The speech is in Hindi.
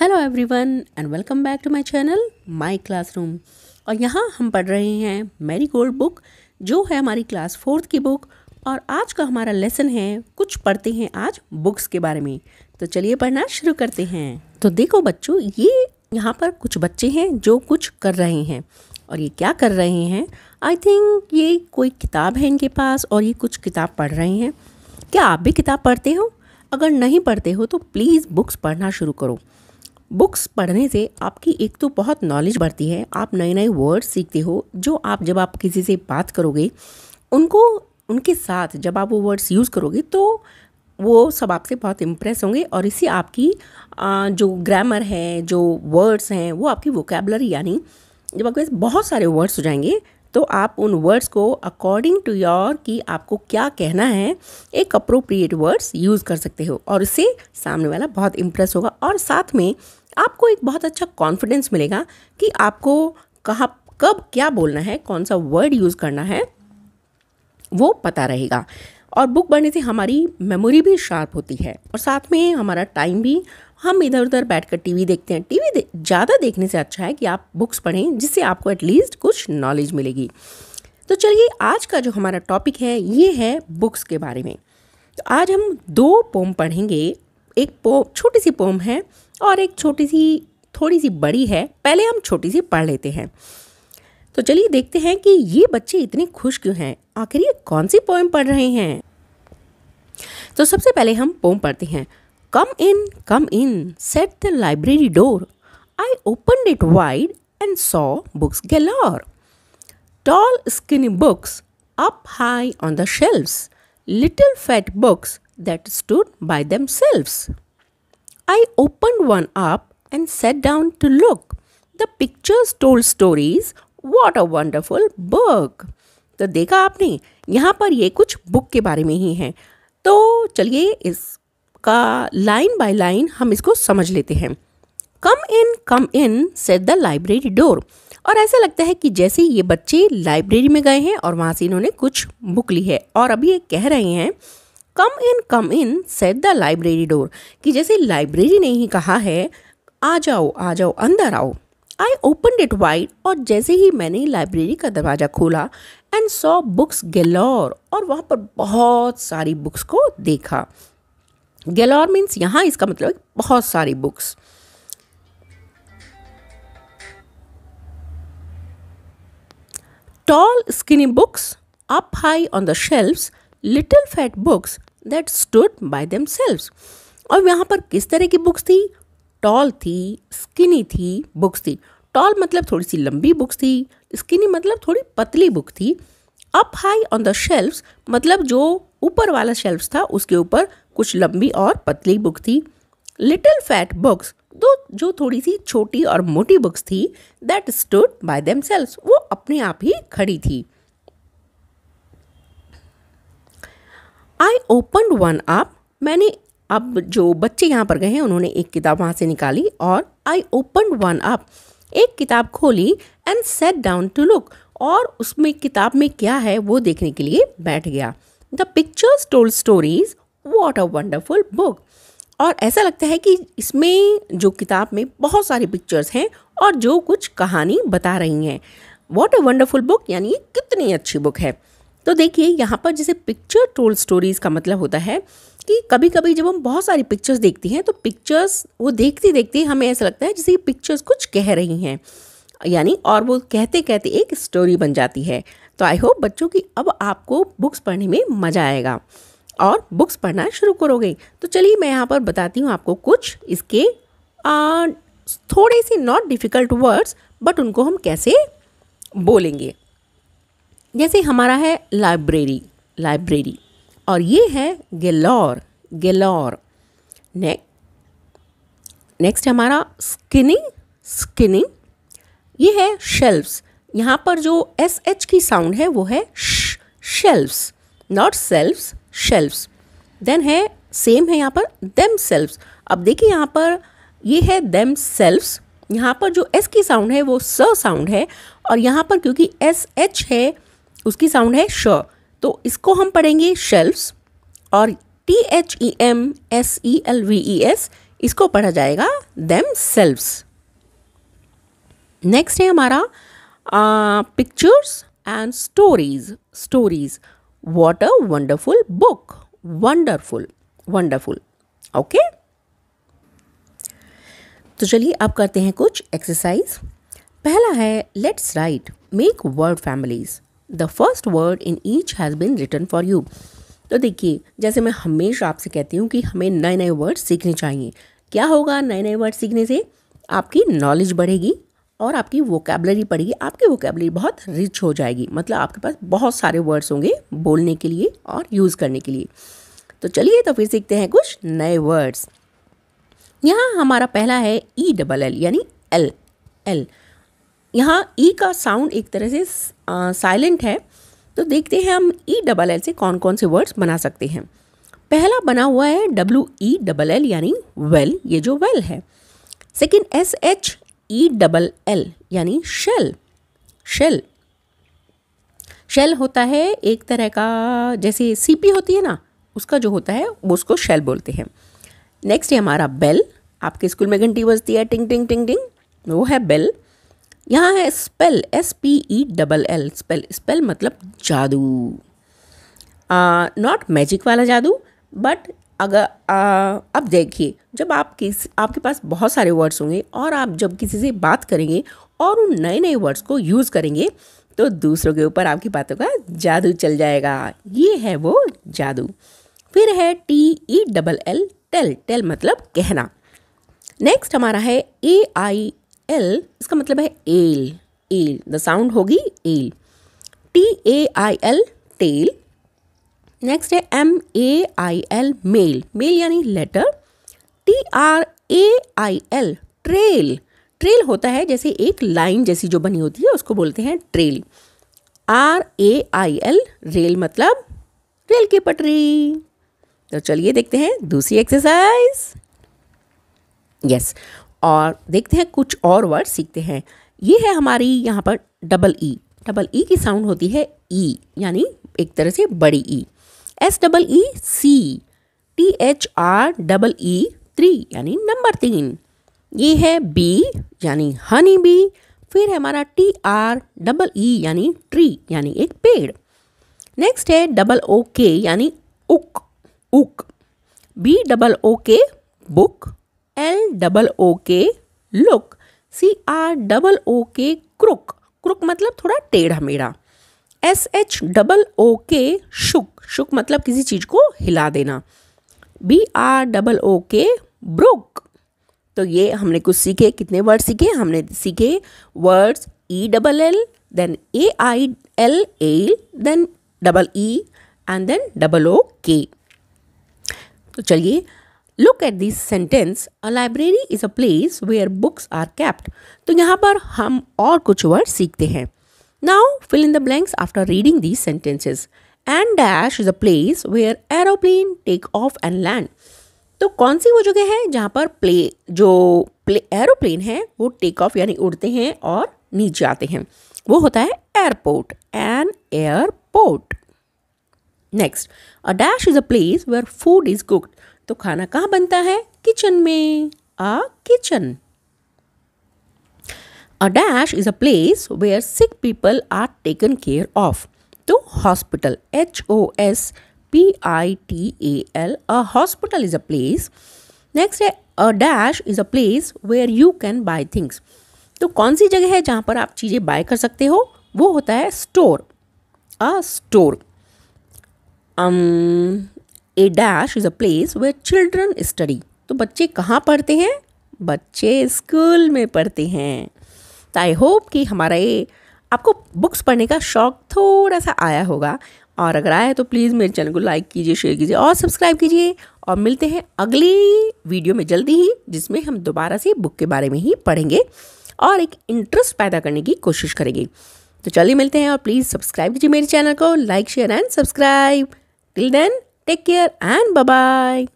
Hello everyone and welcome back to my channel my classroom. और यहाँ हम पढ़ रहे हैं मैरी गोल्ड बुक, जो है हमारी क्लास 4th की बुक। और आज का हमारा लेसन है कुछ पढ़ते हैं आज बुक्स के बारे में। तो चलिए पढ़ना शुरू करते हैं। तो देखो बच्चों, ये यहाँ पर कुछ बच्चे हैं जो कुछ कर रहे हैं। और ये क्या कर रहे हैं? आई थिंक ये कोई किताब है इनके पास और ये कुछ किताब पढ़ रहे हैं। क्या आप भी किताब पढ़ते हो? अगर नहीं पढ़ते हो तो प्लीज़ बुक्स पढ़ना शुरू करो। बुक्स पढ़ने से आपकी एक तो बहुत नॉलेज बढ़ती है, आप नए नए वर्ड्स सीखते हो जो आप जब आप किसी से बात करोगे उनके साथ जब आप वो वर्ड्स यूज़ करोगे तो वो सब आपसे बहुत इम्प्रेस होंगे। और इससे आपकी जो ग्रामर है, जो वर्ड्स हैं, वो आपकी वोकेबलरी, यानी जब आपके पास बहुत सारे वर्ड्स हो जाएंगे तो आप उन वर्ड्स को अकॉर्डिंग टू योर कि आपको क्या कहना है, एक अप्रोप्रिएट वर्ड्स यूज़ कर सकते हो। और इससे सामने वाला बहुत इम्प्रेस होगा और साथ में आपको एक बहुत अच्छा कॉन्फिडेंस मिलेगा कि आपको कहाँ कब क्या बोलना है, कौन सा वर्ड यूज़ करना है, वो पता रहेगा। और बुक पढ़ने से हमारी मेमोरी भी शार्प होती है और साथ में हमारा टाइम भी, हम इधर उधर बैठकर टीवी देखते हैं, ज़्यादा देखने से अच्छा है कि आप बुक्स पढ़ें, जिससे आपको एटलीस्ट कुछ नॉलेज मिलेगी। तो चलिए, आज का जो हमारा टॉपिक है ये है बुक्स के बारे में। तो आज हम 2 पोम पढ़ेंगे। एक छोटी सी पोम है और एक छोटी सी थोड़ी सी बड़ी है। पहले हम छोटी सी पढ़ लेते हैं। तो चलिए देखते हैं कि ये बच्चे इतने खुश क्यों हैं, आखिर ये कौन सी पोएम पढ़ रहे हैं। तो सबसे पहले हम पोएम पढ़ते हैं। Come in said the library door, I opened it wide and saw books galore, tall skinny books up high on the shelves, little fat books that stood by themselves. I opened one up and sat down to look. The pictures told stories. What a wonderful book! तो देखा आपने, यहाँ पर ये कुछ बुक के बारे में ही है। तो चलिए इसका लाइन बाय लाइन हम इसको समझ लेते हैं। Come in said the library door. और ऐसा लगता है कि जैसे ये बच्चे लाइब्रेरी में गए हैं और वहाँ से इन्होंने कुछ बुक ली है और अभी ये कह रहे हैं come in said the library door, कि जैसे लाइब्रेरी ने ही कहा है आ जाओ अंदर आओ। आई ओपनड इट वाइड, और जैसे ही मैंने लाइब्रेरी का दरवाज़ा खोला, एंड सॉ बुक्स गैलोर, और वहाँ पर बहुत सारी बुक्स को देखा। गैलोर मीन्स यहाँ इसका मतलब बहुत सारी books. Tall skinny books up high on the shelves, little fat books that stood by themselves. और यहाँ पर किस तरह की बुक्स थी? टॉल थी, स्किनी थी, बुक्स थी। टॉल मतलब थोड़ी सी लंबी बुक्स थी, स्किनी मतलब थोड़ी पतली बुक थी, up high on the shelves मतलब जो ऊपर वाला शेल्व्स था उसके ऊपर कुछ लंबी और पतली बुक थी। लिटिल फैट बुक्स जो थोड़ी सी छोटी और मोटी बुक्स थी, दैट स्टूड बाय देमसेल्व्स वो अपने आप ही खड़ी थी। आई ओपनड वन अप, मैंने, अब जो बच्चे यहाँ पर गए हैं उन्होंने एक किताब वहाँ से निकाली और आई ओपनड वन अप, एक किताब खोली, and sat down to look, और उसमें किताब में क्या है वो देखने के लिए बैठ गया। The pictures told stories, what a wonderful book. और ऐसा लगता है कि इसमें जो किताब में बहुत सारी पिक्चर्स हैं और जो कुछ कहानी बता रही हैं। व्हाट अ वंडरफुल बुक यानी कितनी अच्छी बुक है। तो देखिए यहाँ पर जैसे पिक्चर टोल्ड स्टोरीज़ का मतलब होता है कि कभी कभी जब हम बहुत सारी पिक्चर्स देखते हैं तो पिक्चर्स वो देखते देखते हमें ऐसा लगता है जैसे पिक्चर्स कुछ कह रही हैं, यानी, और वो कहते कहते एक स्टोरी बन जाती है। तो आई होप बच्चों की अब आपको बुक्स पढ़ने में मज़ा आएगा और बुक्स पढ़ना शुरू करोगे। तो चलिए मैं यहाँ पर बताती हूँ आपको कुछ इसके थोड़े से नॉट डिफ़िकल्ट वर्ड्स, बट उनको हम कैसे बोलेंगे। जैसे हमारा है लाइब्रेरी और ये है गैलोर। नेक्स्ट हमारा स्किनी, ये है शेल्व्स। यहाँ पर जो SH की साउंड है वो है shelves, not selves, shelves. Then है सेम है यहाँ पर देमसेल्व्स। अब देखिए यहाँ पर ये है देमसेल्व्स, यहाँ पर जो S की साउंड है वो स साउंड है, और यहाँ पर क्योंकि SH है उसकी साउंड है श, तो इसको हम पढ़ेंगे शेल्व्स। और THEMSELVES इसको पढ़ा जाएगा themselves। नेक्स्ट है हमारा pictures and stories. Stories, what a wonderful book, wonderful, wonderful. Okay, तो चलिए अब करते हैं कुछ एक्सरसाइज। पहला है let's write make word families, the first word in each has been written for you. तो देखिए, जैसे मैं हमेशा आपसे कहती हूँ कि हमें नए नए वर्ड सीखने चाहिए। क्या होगा नए नए वर्ड सीखने से? आपकी नॉलेज बढ़ेगी और आपकी वोकैबलरी बढ़ेगी। आपकी वोकैबलरी बहुत रिच हो जाएगी, मतलब आपके पास बहुत सारे वर्ड्स होंगे बोलने के लिए और यूज़ करने के लिए। तो चलिए तो फिर सीखते हैं कुछ नए वर्ड्स। यहाँ हमारा पहला है ELL यानी एल। एल, यहाँ ई का साउंड एक तरह से साइलेंट है, तो देखते हैं हम ELL से कौन कौन से वर्ड्स बना सकते हैं। पहला बना हुआ है WELL यानी वेल, ये जो वेल है। सेकेंड SHELL यानी शेल। शेल, शेल होता है एक तरह का, जैसे सीपी होती है ना, उसका जो होता है वो उसको शेल बोलते हैं। नेक्स्ट है हमारा बेल। आपके स्कूल में घंटी बजती है टिंग टिंग टिंग टिंग, वो है बेल। यहाँ है स्पेल, SPELL। स्पेल, स्पेल मतलब जादू, नॉट मैजिक वाला जादू, बट अगर अब देखिए, जब आपके पास बहुत सारे वर्ड्स होंगे और आप जब किसी से बात करेंगे और उन नए नए वर्ड्स को यूज़ करेंगे तो दूसरों के ऊपर आपकी बातों का जादू चल जाएगा। ये है वो जादू। फिर है TELL, टेल। टेल मतलब कहना। नेक्स्ट हमारा है AIL, इसका मतलब है एल। एल, द साउंड होगी एल। TAIL, tail. नेक्स्ट है MAIL, मेल। मेल यानी लेटर। TRAIL, trail. ट्रेल होता है जैसे एक लाइन जैसी जो बनी होती है उसको बोलते हैं ट्रेल। RAIL, रेल मतलब रेल की पटरी। तो चलिए देखते हैं दूसरी एक्सरसाइज। यस, और देखते हैं कुछ और वर्ड सीखते हैं। ये है हमारी यहाँ पर डबल ई। डबल ई की साउंड होती है ई, यानी एक तरह से बड़ी ई। SEEC, THREE, 3 यानी नंबर 3। ये है बी यानी हनी बी। फिर है हमारा TREE यानी ट्री, यानी एक पेड़। नेक्स्ट है OK यानी ook, ook. BOOK, book. LOOK, look. CROOK, crook. Crook मतलब थोड़ा टेढ़ा मेढ़ा। SHOOK, शुक। शुक मतलब किसी चीज़ को हिला देना। BROOK, brook. तो ये हमने कुछ सीखे। कितने वर्ड सीखे? हमने सीखे words ELL, then AIL, then EE and then OOK। तो चलिए, look at this sentence, a library is a place where books are kept. तो यहाँ पर हम और कुछ वर्ड सीखते हैं। Now fill in the blanks after reading these sentences. And dash is a place where aeroplane take off and land. तो कौन सी वो जगह है जहाँ पर एरोप्लेन है वो टेक ऑफ यानी उड़ते हैं और नीचे आते हैं? वो होता है airport, an airport. Next, a dash is a place where food is cooked. तो खाना कहाँ बनता है? किचन में, a kitchen. A dash is a place where sick people are taken care of. तो hospital, HOSPITAL, a hospital is a place. Next है a dash is a place where you can buy things. तो कौन सी जगह है जहाँ पर आप चीज़ें बाय कर सकते हो? वो होता है store, a store. A dash is a place where children study. तो बच्चे कहाँ पढ़ते हैं? बच्चे स्कूल में पढ़ते हैं। तो आई होप कि हमारा ये आपको बुक्स पढ़ने का शौक थोड़ा सा आया होगा, और अगर आया तो प्लीज़ मेरे चैनल को लाइक कीजिए, शेयर कीजिए और सब्सक्राइब कीजिए। और मिलते हैं अगली वीडियो में जल्दी ही, जिसमें हम दोबारा से बुक के बारे में ही पढ़ेंगे और एक इंटरेस्ट पैदा करने की कोशिश करेंगे। तो चलिए मिलते हैं, और प्लीज़ सब्सक्राइब कीजिए मेरे चैनल को, like share and subscribe. Till then, take care and bye bye.